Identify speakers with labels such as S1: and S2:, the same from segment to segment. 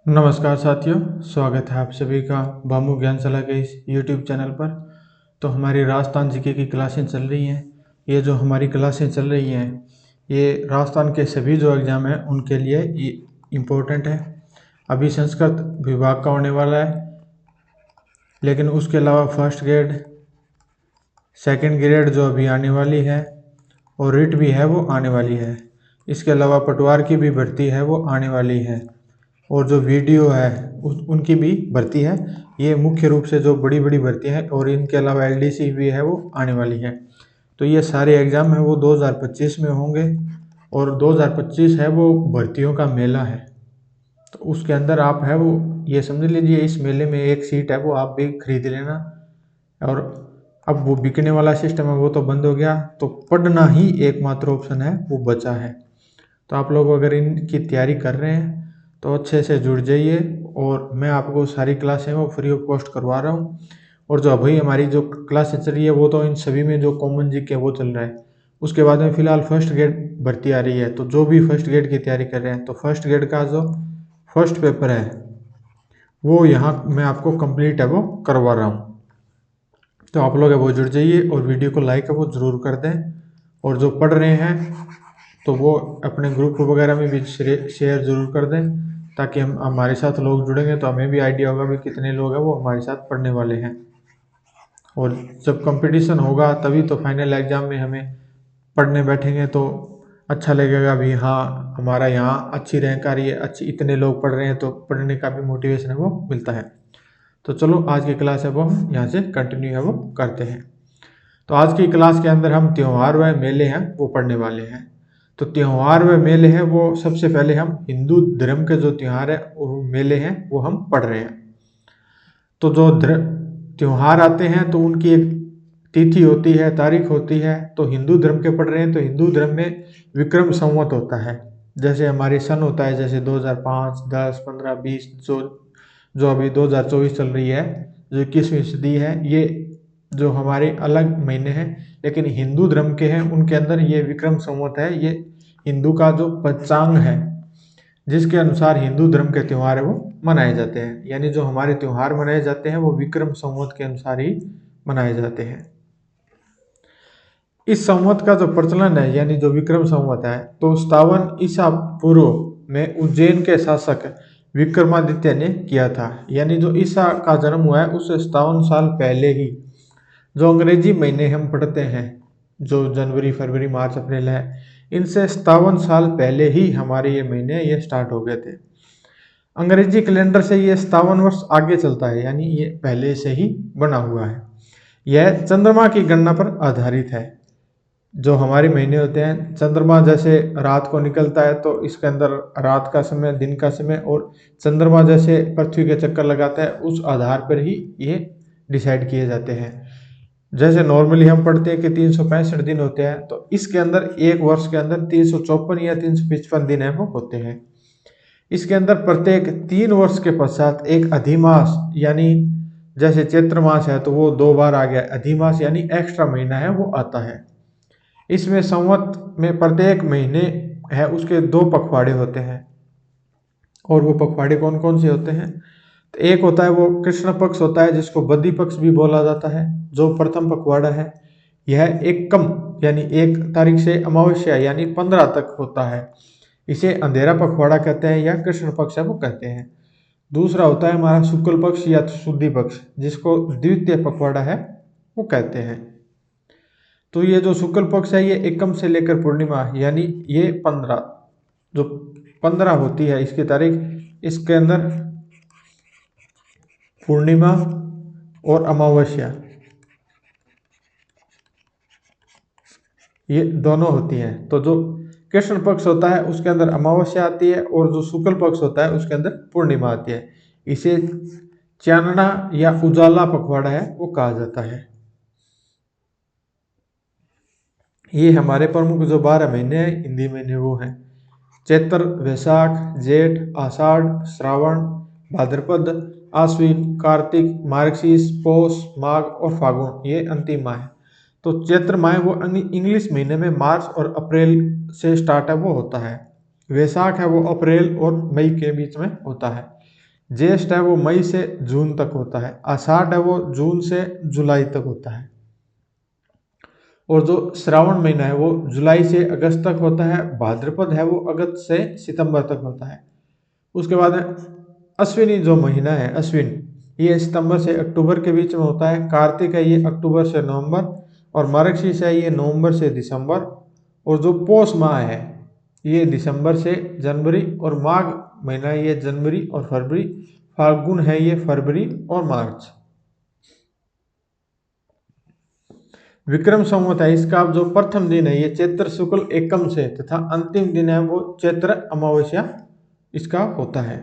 S1: नमस्कार साथियों, स्वागत है आप सभी का भामू ज्ञानशाला के इस YouTube चैनल पर। तो हमारी राजस्थान जीके की क्लासें चल रही हैं। ये जो हमारी क्लासें चल रही हैं ये राजस्थान के सभी जो एग्ज़ाम हैं उनके लिए ये इम्पोर्टेंट है। अभी संस्कृत विभाग का होने वाला है, लेकिन उसके अलावा फर्स्ट ग्रेड, सेकंड ग्रेड जो अभी आने वाली है और रिट भी है वो आने वाली है। इसके अलावा पटवार की भी भर्ती है वो आने वाली है, और जो वीडियो है उनकी भी भर्ती है। ये मुख्य रूप से जो बड़ी बड़ी भर्तियाँ हैं, और इनके अलावा एलडीसी भी है वो आने वाली है। तो ये सारे एग्ज़ाम हैं वो 2025 में होंगे, और 2025 है वो भर्तियों का मेला है। तो उसके अंदर आप है वो ये समझ लीजिए, इस मेले में एक सीट है वो आप भी खरीद लेना। और अब वो बिकने वाला सिस्टम है वो तो बंद हो गया, तो पढ़ना ही एकमात्र ऑप्शन है वो बचा है। तो आप लोग अगर इनकी तैयारी कर रहे हैं तो अच्छे से जुड़ जाइए, और मैं आपको सारी क्लासें वो फ्री ऑफ कॉस्ट करवा रहा हूँ। और जो अभी हमारी जो क्लासें चल रही है वो तो इन सभी में जो कॉमन जीके वो चल रहा है। उसके बाद में फ़िलहाल फर्स्ट ग्रेड भर्ती आ रही है, तो जो भी फर्स्ट ग्रेड की तैयारी कर रहे हैं तो फर्स्ट ग्रेड का जो फर्स्ट पेपर है वो यहाँ मैं आपको कंप्लीट है वो करवा रहा हूँ। तो आप लोग है वो जुड़ जाइए, और वीडियो को लाइक है वो ज़रूर कर दें। और जो पढ़ रहे हैं तो वो अपने ग्रुप वगैरह में भी शेयर ज़रूर कर दें, ताकि हम हमारे साथ लोग जुड़ेंगे तो हमें भी आइडिया होगा भी कितने लोग हैं वो हमारे साथ पढ़ने वाले हैं। और जब कंपटीशन होगा तभी तो फाइनल एग्ज़ाम में हमें पढ़ने बैठेंगे तो अच्छा लगेगा भी, हाँ हमारा यहाँ अच्छी रैंक आ रही है, अच्छी इतने लोग पढ़ रहे हैं, तो पढ़ने का भी मोटिवेशन है वो मिलता है। तो चलो आज की क्लास है वो हम यहाँ से कंटिन्यू है वो करते हैं। तो आज की क्लास के अंदर हम त्यौहार व मेले हैं वो पढ़ने वाले हैं। तो त्यौहार व मेले हैं वो सबसे पहले हम हिंदू धर्म के जो त्यौहार है वो मेले हैं वो हम पढ़ रहे हैं। तो जो त्यौहार आते हैं तो उनकी एक तिथि होती है, तारीख होती है। तो हिंदू धर्म के पढ़ रहे हैं तो हिंदू धर्म में विक्रम संवत होता है। जैसे हमारे सन होता है, जैसे 2005, 10, 15, 20, जो अभी 2024 चल रही है, जो 21वीं सदी है, ये जो हमारे अलग महीने हैं लेकिन हिंदू धर्म के हैं, उनके अंदर ये विक्रम संवत है। ये हिंदू का जो पंचांग है जिसके अनुसार हिंदू धर्म के त्यौहार है वो मनाए जाते हैं। यानी जो हमारे त्यौहार मनाए जाते हैं वो विक्रम संवत के अनुसार ही मनाए जाते हैं। इस संवत का जो प्रचलन है, यानी जो विक्रम संवत है, तो 57 ईसा पूर्व में उज्जैन के शासक विक्रमादित्य ने किया था। यानी जो ईसा का जन्म हुआ है उससे 57 साल पहले ही जो अंग्रेजी महीने हम पढ़ते हैं, जो जनवरी, फरवरी, मार्च, अप्रैल है, इनसे 57 साल पहले ही हमारे ये महीने ये स्टार्ट हो गए थे। अंग्रेजी कैलेंडर से ये 57 वर्ष आगे चलता है, यानी ये पहले से ही बना हुआ है। यह चंद्रमा की गणना पर आधारित है। जो हमारे महीने होते हैं, चंद्रमा जैसे रात को निकलता है तो इसके अंदर रात का समय, दिन का समय, और चंद्रमा जैसे पृथ्वी के चक्कर लगाता है उस आधार पर ही ये डिसाइड किए जाते हैं। जैसे नॉर्मली हम पढ़ते हैं कि 365 दिन होते हैं, तो इसके अंदर एक वर्ष के अंदर 354 या 355 दिन है वो होते हैं। इसके अंदर प्रत्येक 3 वर्ष के पश्चात एक अधिमास, यानी जैसे चैत्र मास है तो वो 2 बार आ गया, अधिमास यानी एक्स्ट्रा महीना है वो आता है। इसमें संवत में प्रत्येक महीने है उसके 2 पखवाड़े होते हैं। और वो पखवाड़े कौन कौन से होते हैं? तो एक होता है वो कृष्ण पक्ष होता है, जिसको बद्धी पक्ष भी बोला जाता है। जो प्रथम पखवाड़ा है यह एकम यानी 1 तारीख से अमावस्या यानी 15 तक होता है। इसे अंधेरा पखवाड़ा कहते हैं या कृष्ण पक्ष है वो कहते हैं। दूसरा होता है हमारा शुक्ल पक्ष या शुद्धि पक्ष, जिसको द्वितीय पखवाड़ा है वो कहते हैं। तो ये जो शुक्ल पक्ष है ये एकम से लेकर पूर्णिमा, यानी ये 15 जो 15 होती है इसकी तारीख, इसके अंदर पूर्णिमा और अमावस्या ये दोनों होती हैं। तो जो कृष्ण पक्ष होता है उसके अंदर अमावस्या आती है, और जो शुक्ल पक्ष होता है उसके अंदर पूर्णिमा आती है। इसे चानना या उजाला पखवाड़ा है वो कहा जाता है। ये हमारे प्रमुख जो 12 महीने हैं हिंदी महीने वो हैं चैत्र, वैशाख, जेठ, आषाढ़, श्रावण, भाद्रपद, आश्विन, कार्तिक, मार्गशीर्ष, पौष, माघ और फागुन, ये अंतिम माह है। तो चैत्र माह वो इंग्लिश महीने में मार्च और अप्रैल से स्टार्ट है वो होता है। वैशाख है वो अप्रैल और मई के बीच में होता है। ज्येष्ठ है वो मई से जून तक होता है, आषाढ़ है वो जून से जुलाई तक होता है, और जो श्रावण महीना है वो जुलाई से अगस्त तक होता है, भाद्रपद है वो अगस्त से सितंबर तक होता है। उसके बाद में अश्विनी जो महीना है अश्विन, ये सितंबर से अक्टूबर के बीच में होता है, कार्तिक है ये अक्टूबर से नवंबर, और मार्गशीर्ष है ये नवंबर से दिसंबर, और जो पौष माह है ये दिसंबर से जनवरी, और माघ महीना ये जनवरी और फरवरी, फाल्गुन है ये फरवरी और मार्च। विक्रम संवत है इसका जो प्रथम दिन है ये चैत्र शुक्ल एकम से तथा अंतिम दिन है वो चैत्र अमावस्या इसका होता है।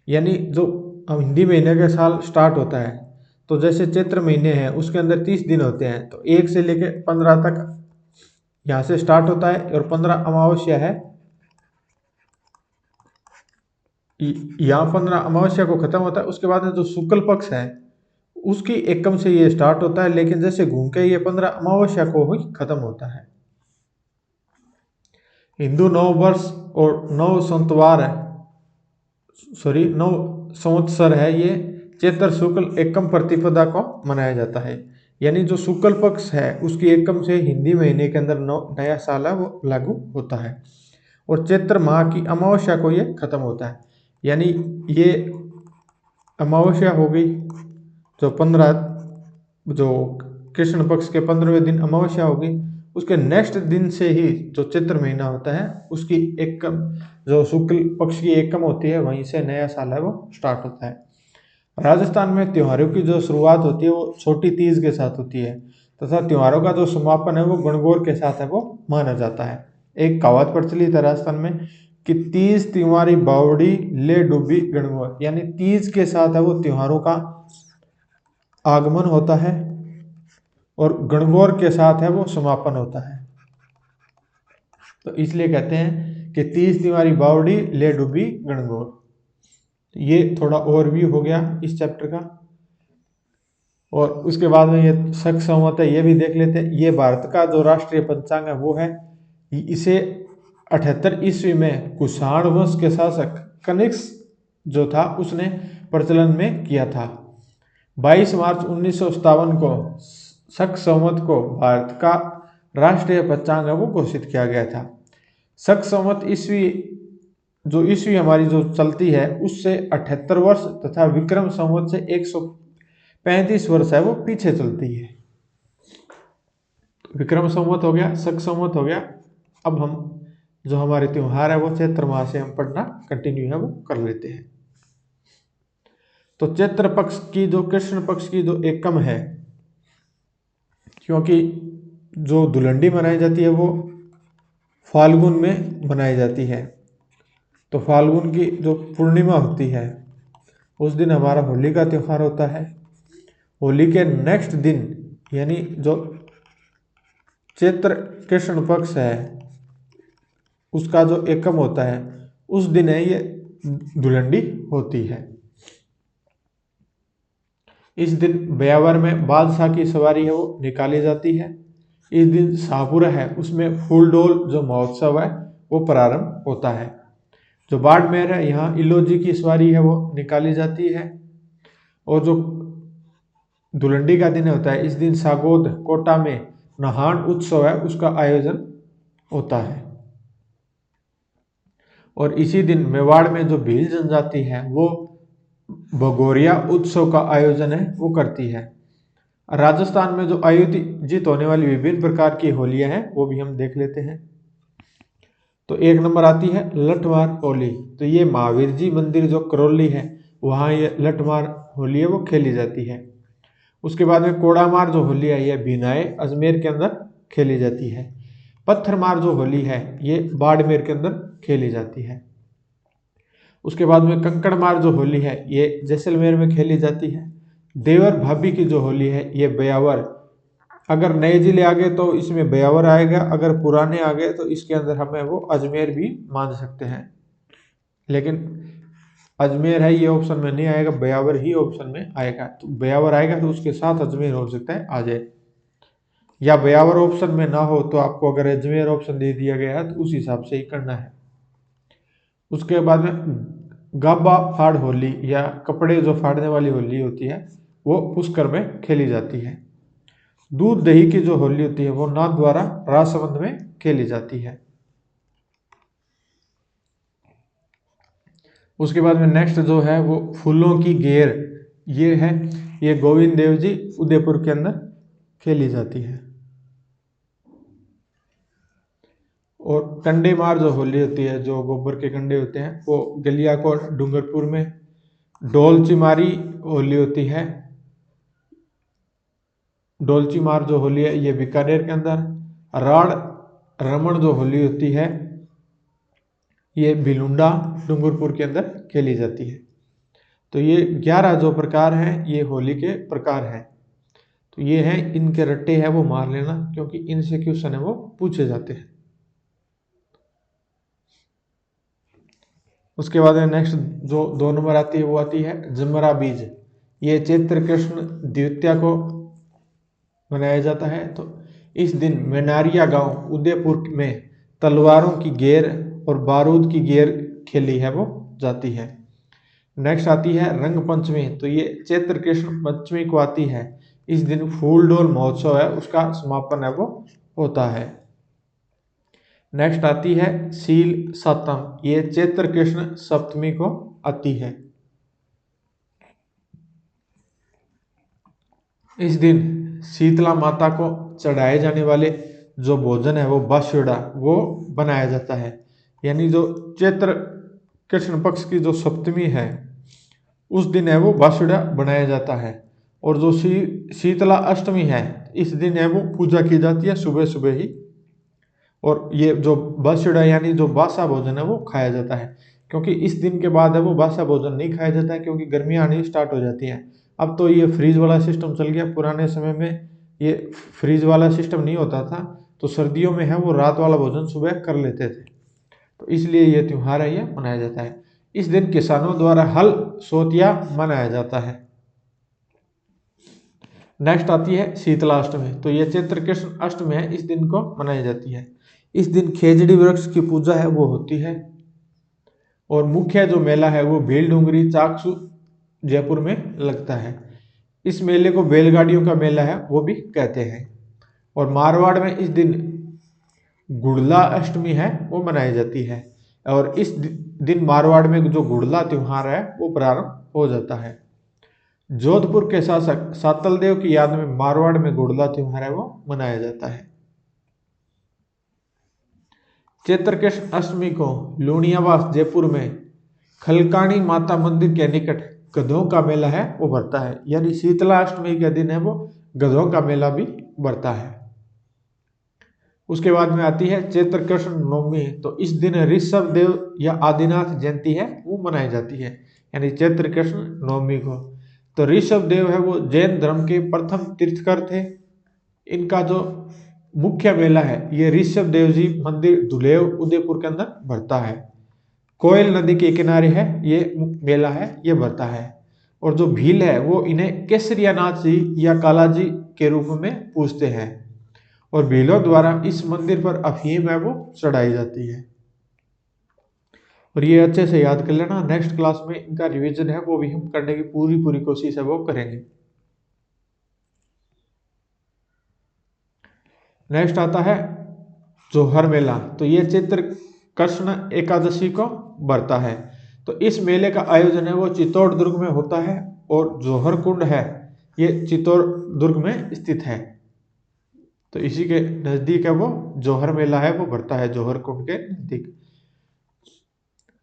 S1: यानी जो हिंदी महीने का साल स्टार्ट होता है, तो जैसे चैत्र महीने हैं उसके अंदर 30 दिन होते हैं, तो 1 से लेकर 15 तक यहाँ से स्टार्ट होता है, और 15 अमावस्या है, यहाँ 15 अमावस्या को खत्म होता है। उसके बाद में जो शुक्ल पक्ष है उसकी एकम से ये स्टार्ट होता है, लेकिन जैसे घूम के ये 15 अमावस्या को ही खत्म होता है। हिंदू नव वर्ष और नव संतवार है, सॉरी नव संवत्सर है ये चैत्र शुक्ल एकम प्रतिपदा को मनाया जाता है। यानी जो शुक्ल पक्ष है उसकी एकम से हिंदी महीने के अंदर नया साल है वो लागू होता है, और चैत्र माह की अमावस्या को ये खत्म होता है। यानी ये अमावस्या हो गई जो 15, जो कृष्ण पक्ष के 15वें दिन अमावस्या होगी, उसके नेक्स्ट दिन से ही जो चैत्र महीना होता है उसकी एकम, जो शुक्ल पक्ष की एकम होती है वहीं से नया साल है वो स्टार्ट होता है। राजस्थान में त्योहारों की जो शुरुआत होती है वो छोटी तीज के साथ होती है, तथा त्योहारों का जो समापन है वो गणगौर के साथ है वो माना जाता है। एक कहावत प्रचलित है राजस्थान में कि तीज त्योहारी बावड़ी ले डूबी गणगौर, यानी तीज के साथ है वो त्योहारों का आगमन होता है और गणगौर के साथ है वो समापन होता है। तो इसलिए कहते हैं कि तीज तिवारी बावड़ी ले डूबी गणगौर। ये थोड़ा ओवरव्यू हो गया इस चैप्टर का, और उसके बाद में ये शक संवत है ये भी देख लेते हैं। ये भारत का जो राष्ट्रीय पंचांग है वो है, इसे 78 ईस्वी में कुषाण वंश के शासक कनिष्क जो था उसने प्रचलन में किया था। 22 मार्च 1957 को शक संवत को भारत का राष्ट्रीय पंचांग है वो घोषित किया गया था। शक संवत ईस्वी जो ईस्वी हमारी जो चलती है उससे 78 वर्ष तथा विक्रम संवत से 135 वर्ष है वो पीछे चलती है। विक्रम संवत हो गया, शक संवत हो गया। अब हम जो हमारे त्योहार है वो चैत्र माह से हम पढ़ना कंटिन्यू है वो कर लेते हैं। तो चैत्र पक्ष की जो कृष्ण पक्ष की जो एकम है, क्योंकि जो धुलंडी मनाई जाती है वो फाल्गुन में मनाई जाती है, तो फाल्गुन की जो पूर्णिमा होती है उस दिन हमारा होली का त्यौहार होता है। होली के नेक्स्ट दिन यानी जो चैत्र कृष्ण पक्ष है उसका जो एकम होता है उस दिन है ये धुलंडी होती है। इस दिन ब्यावर में बादशाह की सवारी है वो निकाली जाती है। इस दिन शाहपुरा है उसमें फूलडोल जो महोत्सव है वो प्रारंभ होता है। जो बाड़मेर है यहाँ इलोजी की सवारी है वो निकाली जाती है, और जो धुलंडी का दिन होता है इस दिन सागोद कोटा में नहान उत्सव है उसका आयोजन होता है। और इसी दिन मेवाड़ में जो भील जनजाति है वो भगोरिया उत्सव का आयोजन है वो करती है। राजस्थान में जो आयोजित होने वाली विभिन्न प्रकार की होलियां हैं वो भी हम देख लेते हैं। तो एक नंबर आती है लठमार होली। तो ये महावीर जी मंदिर जो करौली है वहाँ ये लठमार होली है वो खेली जाती है। उसके बाद में कोड़ामार जो होली है ये भिनाए अजमेर के अंदर खेली जाती है। पत्थरमार जो होली है ये बाड़मेर के अंदर खेली जाती है। उसके बाद में कंकड़मार जो होली है ये जैसलमेर में खेली जाती है। देवर भाभी की जो होली है ये ब्यावर, अगर नए जिले आ गए तो इसमें ब्यावर आएगा, अगर पुराने आ गए तो इसके अंदर हमें वो अजमेर भी मान सकते हैं, लेकिन अजमेर है ये ऑप्शन में नहीं आएगा, ब्यावर ही ऑप्शन में आएगा। तो ब्यावर आएगा तो उसके साथ अजमेर हो सकता है आ जाए, या ब्यावर ऑप्शन में ना हो तो आपको अगर अजमेर ऑप्शन दे दिया गया है तो उस हिसाब से ही करना है। उसके बाद में गाबा फाड़ होली या कपड़े जो फाड़ने वाली होली होती है वो पुष्कर में खेली जाती है। दूध दही की जो होली होती है वो नाथ द्वारा राजसमंद में खेली जाती है। उसके बाद में नेक्स्ट जो है वो फूलों की गेर, ये है, ये गोविंद देव जी उदयपुर के अंदर खेली जाती है। और कंडे मार जो होली होती है, जो गोबर के कंडे होते हैं, वो गलियाकोट डूंगरपुर में। डोलची मारी होली होती है, डोलची मार जो होली है ये बीकानेर के अंदर। राड़ रमन जो होली होती है ये भिलुंडा डूंगरपुर के अंदर खेली जाती है। तो ये 11 जो प्रकार हैं ये होली के प्रकार हैं। तो ये हैं, इनके रट्टे हैं वो मार लेना, क्योंकि इनसे क्वेश्चन है वो पूछे जाते हैं। उसके बाद में नेक्स्ट जो 2 नंबर आती है वो आती है जमरा बीज। ये चैत्र कृष्ण द्वितीया को मनाया जाता है। तो इस दिन मेनारिया गांव उदयपुर में तलवारों की गेर और बारूद की गेर खेली है वो जाती है। नेक्स्ट आती है रंग पंचमी। तो ये चैत्र कृष्ण पंचमी को आती है। इस दिन फूल डोल महोत्सव है उसका समापन है वो होता है। नेक्स्ट आती है सील सातम। ये चैत्र कृष्ण सप्तमी को आती है। इस दिन शीतला माता को चढ़ाए जाने वाले जो भोजन है वो बास्योड़ा वो बनाया जाता है। यानी जो चैत्र कृष्ण पक्ष की जो सप्तमी है उस दिन है वो बास्योड़ा बनाया जाता है। और जो शीतला अष्टमी है इस दिन है वो पूजा की जाती है सुबह सुबह ही। और ये जो बास्योड़ा यानी जो बासा भोजन है वो खाया जाता है, क्योंकि इस दिन के बाद है वो बासा भोजन नहीं खाया जाता है, क्योंकि गर्मियाँ आनी स्टार्ट हो जाती हैं। अब तो ये फ्रीज वाला सिस्टम चल गया, पुराने समय में ये फ्रीज वाला सिस्टम नहीं होता था, तो सर्दियों में है वो रात वाला भोजन सुबह कर लेते थे। तो इसलिए ये त्यौहार है ये मनाया जाता है। इस दिन किसानों द्वारा हल सोतिया मनाया जाता है। नेक्स्ट आती है शीतला अष्टमी। तो ये चैत्र कृष्ण अष्टमी है, इस दिन को मनाई जाती है। इस दिन खेजड़ी वृक्ष की पूजा है वो होती है। और मुख्य जो मेला है वो भील डूंगरी चाकसू जयपुर में लगता है। इस मेले को बैलगाड़ियों का मेला है वो भी कहते हैं। और मारवाड़ में इस दिन गुड़ला अष्टमी है वो मनाई जाती है। और इस दिन मारवाड़ में जो गुड़ला त्योहार है वो प्रारंभ हो जाता है। जोधपुर के शासक सातल देव की याद में मारवाड़ में गुड़ला त्योहार है वो मनाया जाता है। चैत्र कृष्ण अष्टमी को लूणियावास जयपुर में खलकाणी माता मंदिर के निकट गधों का मेला है वो भरता है। यानी शीतला अष्टमी के दिन है वो गधों का मेला भी भरता है। उसके बाद में आती है चैत्र कृष्ण नवमी। तो इस दिन ऋषभ देव या आदिनाथ जयंती है वो मनाई जाती है, यानी चैत्र कृष्ण नवमी को। तो ऋषभ देव है वो जैन धर्म के प्रथम तीर्थकर थे। इनका जो मुख्य मेला है ये ऋषभ देव जी मंदिर धुलेव उदयपुर के अंदर भरता है। कोयल नदी के किनारे है ये मेला है ये भरता है। और जो भील है वो इन्हें केसरिया नाथ जी या काला जी के रूप में पूजते हैं। और भीलों द्वारा इस मंदिर पर अफीम है वो चढ़ाई जाती है। और ये अच्छे से याद कर लेना, नेक्स्ट क्लास में इनका रिवीजन है वो भी हम करने की पूरी पूरी कोशिश है वो करेंगे। नेक्स्ट आता है जोहर मेला। तो ये चैत्र कृष्ण एकादशी को भरता है। तो इस मेले का आयोजन है वो चित्तौड़ दुर्ग में होता है। और जोहर कुंड है ये चित्तौड़ दुर्ग में स्थित है। तो इसी के नजदीक है वो जोहर मेला है वो भरता है, जोहर कुंड के नजदीक।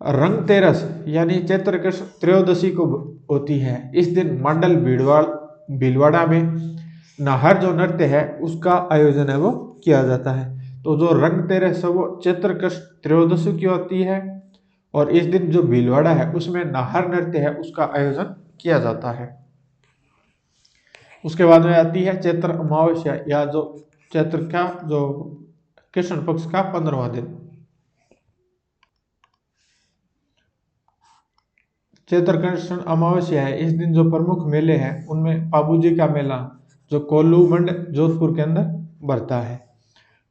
S1: रंग तेरस यानी चैत्र कृष्ण त्रयोदशी को होती है। इस दिन मंडल भीलवाड़ा में नाहर जो नृत्य है उसका आयोजन है वो किया जाता है। तो जो रंग तेरस है वो चैत्र कृष्ण त्रयोदशी की होती है। और इस दिन जो भीलवाड़ा है उसमें नाहर नृत्य है उसका आयोजन किया जाता है। उसके बाद में आती है चैत्र अमावस्या या जो चैत्र का जो कृष्ण पक्ष का 15वां दिन। चैत्र कृष्ण अमावस्या है, इस दिन जो प्रमुख मेले हैं उनमें पाबूजी का मेला जो कोल्लू मंड जोधपुर के अंदर बढ़ता है।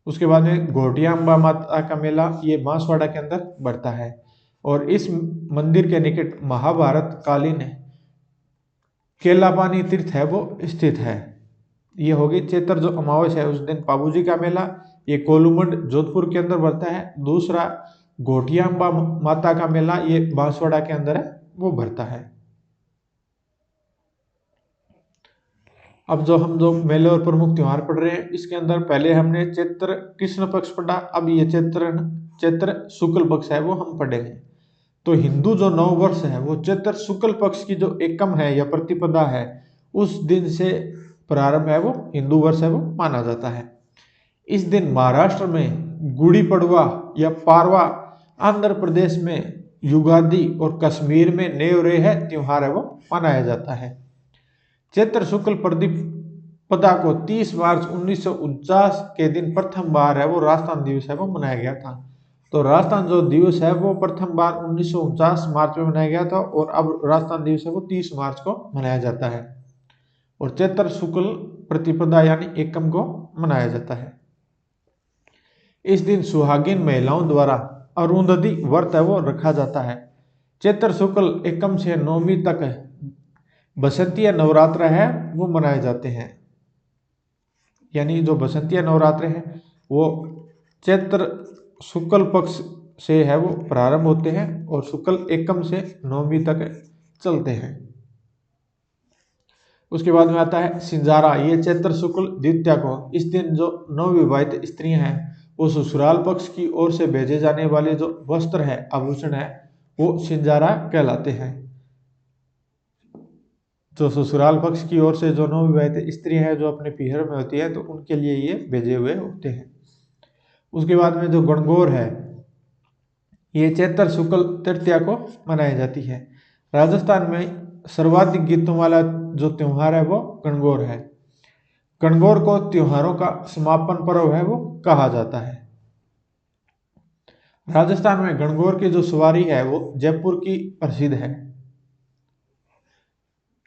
S1: उसके बाद में घोटिया अम्बा माता का मेला ये बांसवाड़ा के अंदर बढ़ता है। और इस मंदिर के निकट महाभारत कालीन केलापानी तीर्थ है वो स्थित है। ये होगी चैत्र जो अमावस्या है उस दिन पाबूजी का मेला, ये कोलूमंड जोधपुर के अंदर भरता है। दूसरा घोटियांबा माता का मेला, ये बांसवाड़ा के अंदर है वो भरता है। अब जो मेले और प्रमुख त्योहार पढ़ रहे हैं इसके अंदर पहले हमने चैत्र कृष्ण पक्ष पढ़ा, अब ये चैत्र शुक्ल पक्ष है वो हम पढ़ेंगे। तो हिंदू जो नव वर्ष है वो चैत्र शुक्ल पक्ष की जो एकम है या प्रतिपदा है उस दिन से प्रारंभ है वो हिंदू वर्ष है वो माना जाता है। इस दिन महाराष्ट्र में गुड़ी पड़वा या पारवा, आंध्र प्रदेश में युगादि और कश्मीर में नेवरेह त्योहार है वो मनाया जाता है। चैत्र शुक्ल प्रतिपदा को 30 मार्च 1949 के दिन प्रथम बार है वो राजस्थान दिवस है वो मनाया गया था। तो राजस्थान जो दिवस है वो प्रथम बार 1949 मार्च में मनाया गया था और अब राजस्थान दिवस है वो 30 मार्च को मनाया जाता है और चैत्र शुक्ल प्रतिपदा यानी एकम को मनाया जाता है। इस दिन सुहागिन महिलाओं द्वारा अरुंधति व्रत है वो रखा जाता है। चैत्र शुक्ल एकम से नवमी तक बसंतीय नवरात्र है वो मनाए जाते हैं। यानी जो बसंतीय नवरात्र है वो चैत्र शुक्ल पक्ष से है वो प्रारंभ होते हैं और शुक्ल एकम से नवमी तक चलते हैं। उसके बाद में आता है सिंजारा, ये चैत्र शुक्ल द्वितीया को, इस दिन जो नवविवाहित स्त्रियां हैं वो ससुराल पक्ष की ओर से भेजे जाने वाले जो वस्त्र है आभूषण है वो सिंजारा कहलाते हैं। जो ससुराल पक्ष की ओर से जो नवविवाहित स्त्री है जो अपने पीहर में होती है तो उनके लिए ये भेजे हुए होते हैं। उसके बाद में जो गणगौर है ये चैत्र शुक्ल तृतीया को मनाई जाती है। राजस्थान में सर्वाधिक गीतों वाला जो त्योहार है वो गणगौर है। गणगौर को त्योहारों का समापन पर्व है वो कहा जाता है। राजस्थान में गणगौर की जो सवारी है वो जयपुर की प्रसिद्ध है।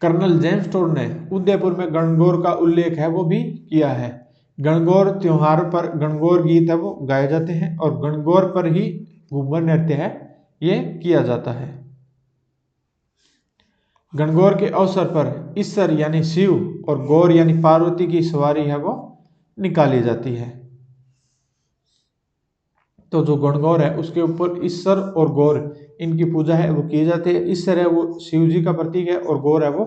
S1: कर्नल जेम्स टोड ने उदयपुर में गणगौर का उल्लेख है वो भी किया है। गणगौर त्योहार पर गणगौर गीत है वो गाए जाते हैं और गणगौर पर ही घूमर नृत्य है ये किया जाता है। गणगौर के अवसर पर ईश्वर यानी शिव और गौर यानी पार्वती की सवारी है वो निकाली जाती है। तो जो गणगौर है उसके ऊपर ईश्वर और गौर इनकी पूजा है वो की जाती है। ईश्वर है वो शिव जी का प्रतीक है और गौर है वो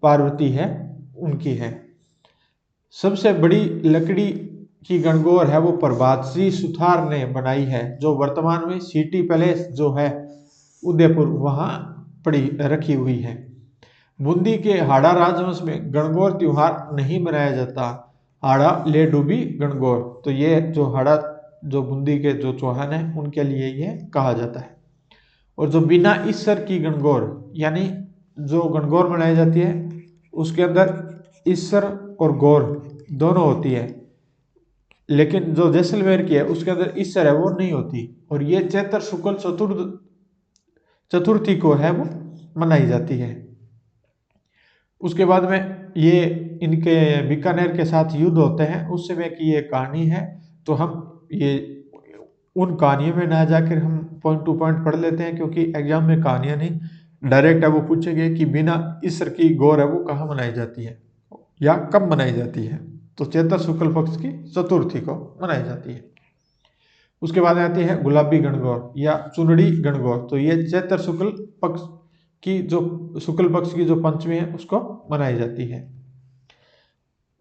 S1: पार्वती है उनकी है। सबसे बड़ी लकड़ी की गणगौर है वो प्रभात सिंह सुथार ने बनाई है जो वर्तमान में सिटी पैलेस जो है उदयपुर वहां पड़ी रखी हुई है। बूंदी के हाड़ा राजवंश में गणगौर त्योहार नहीं मनाया जाता। हाड़ा ले डूबी गणगौर, तो ये जो हाड़ा जो बूंदी के जो चौहान है उनके लिए ये कहा जाता है। और जो बिना ईश्वर की गणगौर यानी जो गणगौर मनाई जाती है उसके अंदर ईश्वर और गौर दोनों होती है, लेकिन जो जैसलमेर की है उसके अंदर ईश्वर है वो नहीं होती। और ये चैत्र शुक्ल चतुर्थी को है वो मनाई जाती है। उसके बाद में ये इनके बीकानेर के साथ युद्ध होते हैं उस समय की ये कहानी है। तो हम ये उन कहानियों में ना जाकर हम पॉइंट टू पॉइंट पढ़ लेते हैं क्योंकि एग्जाम में कहानियां नहीं डायरेक्ट है वो पूछेंगे कि बिना ईश्वर की गौर है वो कहाँ मनाई जाती है या कब मनाई जाती है। तो चैत्र शुक्ल पक्ष की चतुर्थी को मनाई जाती है। उसके बाद आती है गुलाबी गणगौर या चुनड़ी गणगौर। तो ये चैत्र शुक्ल पक्ष की जो शुक्ल पक्ष की जो पंचमी है उसको मनाई जाती है।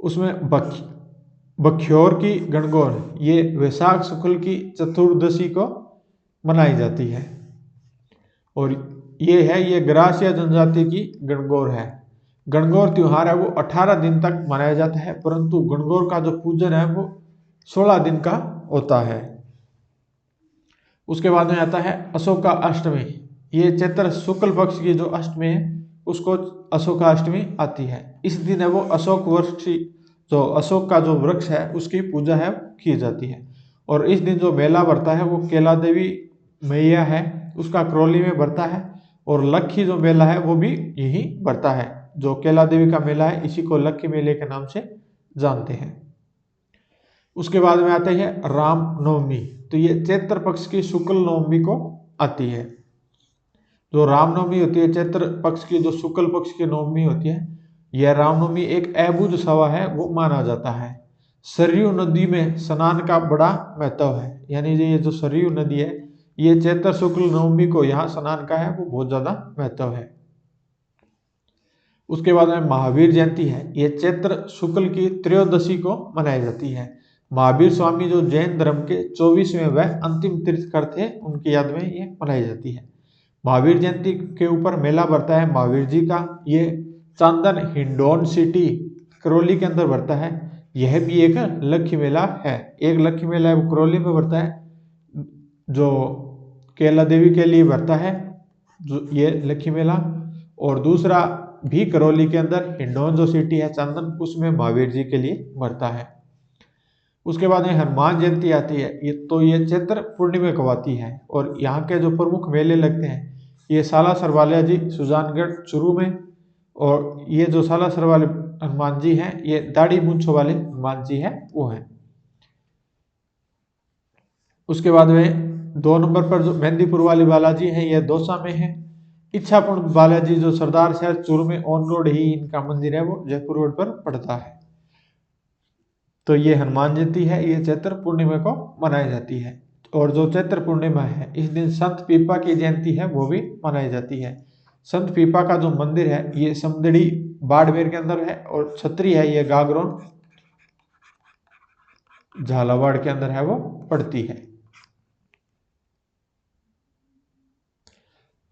S1: उसमें बख्योर की गणगौर ये वैशाख शुक्ल की चतुर्दशी को मनाई जाती है। और ये ग्रासिया जनजाति की गणगौर है। गणगौर त्योहार है वो 18 दिन तक मनाया जाता है, परंतु गणगौर का जो पूजन है वो 16 दिन का होता है। उसके बाद में आता है अशोका अष्टमी। ये चैत्र शुक्ल पक्ष की जो अष्टमी है उसको अशोका अष्टमी आती है। इस दिन है वो अशोक वृक्ष जो अशोक का जो वृक्ष है उसकी पूजा है की जाती है। और इस दिन जो मेला भरता है वो केला देवी मैया है उसका करौली में भरता है। और लक्खी जो मेला है वो भी यही भरता है। जो केला देवी का मेला है इसी को लक्खी मेले के नाम से जानते हैं। उसके बाद में आते हैं राम नवमी। तो ये चैत्र पक्ष की शुक्ल नवमी को आती है। जो रामनवमी होती है, चैत्र पक्ष की जो शुक्ल पक्ष की नवमी होती है, यह रामनवमी एक अबुझ सवा है वो माना जाता है। सरयू नदी में स्नान का बड़ा महत्व है, यानी ये जो सरयू नदी है, ये चैत्र शुक्ल नवमी को यहाँ स्नान का है वो बहुत ज्यादा महत्व है। उसके बाद में महावीर जयंती है, ये चैत्र शुक्ल की त्रयोदशी को मनाई जाती है। महावीर स्वामी जो जैन धर्म के 24वें व अंतिम तीर्थकर थे, उनकी याद में ये मनाई जाती है। महावीर जयंती के ऊपर मेला भरता है महावीर जी का, ये चांदन हिंडौन सिटी करौली के अंदर भरता है। यह भी एक लक्ष्मी मेला है, एक लक्ष्मी मेला है वो करौली में भरता है, जो केला देवी के लिए भरता है जो ये लक्ष्मी मेला। और दूसरा भी करौली के अंदर हिंडौन जो सिटी है चांदन, उसमें महावीर जी के लिए भरता है। उसके बाद में हनुमान जयंती आती है, ये चैत्र पूर्णिमा को आती है। और यहाँ के जो प्रमुख मेले लगते हैं, ये सालासर वाले जी सुजानगढ़ चुरू में, और ये जो सालासर वाले हनुमान जी हैं, ये दाढ़ी मूंछों वाले हनुमान जी हैं वो हैं। उसके बाद में 2 नंबर पर जो मेहंदीपुर वाले बालाजी हैं, ये दौसा में है। इच्छापुर बालाजी जो सरदार शहर चूरू में ऑन रोड ही इनका मंदिर है, वो जयपुर रोड पर पड़ता है। तो ये हनुमान जयंती है, ये चैत्र पूर्णिमा को मनाई जाती है। और जो चैत्र पूर्णिमा है, इस दिन संत पीपा की जयंती है वो भी मनाई जाती है। संत पीपा का जो मंदिर है ये समदड़ी बाड़मेर के अंदर है, और छतरी है ये गागरोन झालावाड़ के अंदर है वो पड़ती है।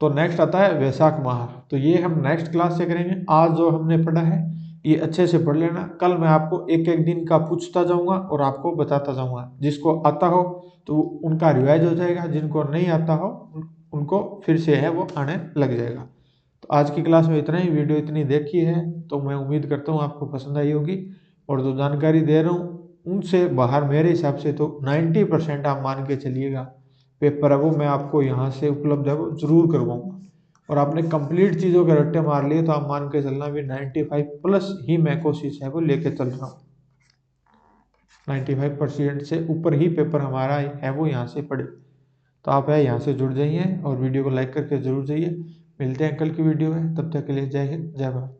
S1: तो नेक्स्ट आता है वैशाख माह, तो ये हम नेक्स्ट क्लास से करेंगे। आज जो हमने पढ़ा है ये अच्छे से पढ़ लेना, कल मैं आपको एक एक दिन का पूछता जाऊंगा और आपको बताता जाऊंगा। जिसको आता हो तो उनका रिवाइज हो जाएगा, जिनको नहीं आता हो उनको फिर से है वो आने लग जाएगा। तो आज की क्लास में इतना ही, वीडियो इतनी देखी है तो मैं उम्मीद करता हूँ आपको पसंद आई होगी। और जो जानकारी दे रहा हूँ उनसे बाहर मेरे हिसाब से तो 90% आप मान के चलिएगा पेपर है वो मैं आपको यहाँ से उपलब्ध है वो जरूर करवाऊंगा। और आपने कंप्लीट चीज़ों के रट्टे मार लिए तो आप मान के चलना भी 95+ ही मैं कोशिश है वो लेके चल रहा हूँ। 95% से ऊपर ही पेपर हमारा है वो यहाँ से पढ़े। तो आप है यहाँ से जुड़ जाइए और वीडियो को लाइक करके जरूर जाइए। मिलते हैं कल की वीडियो में, तब तक के लिए जय हिंद जय भारत।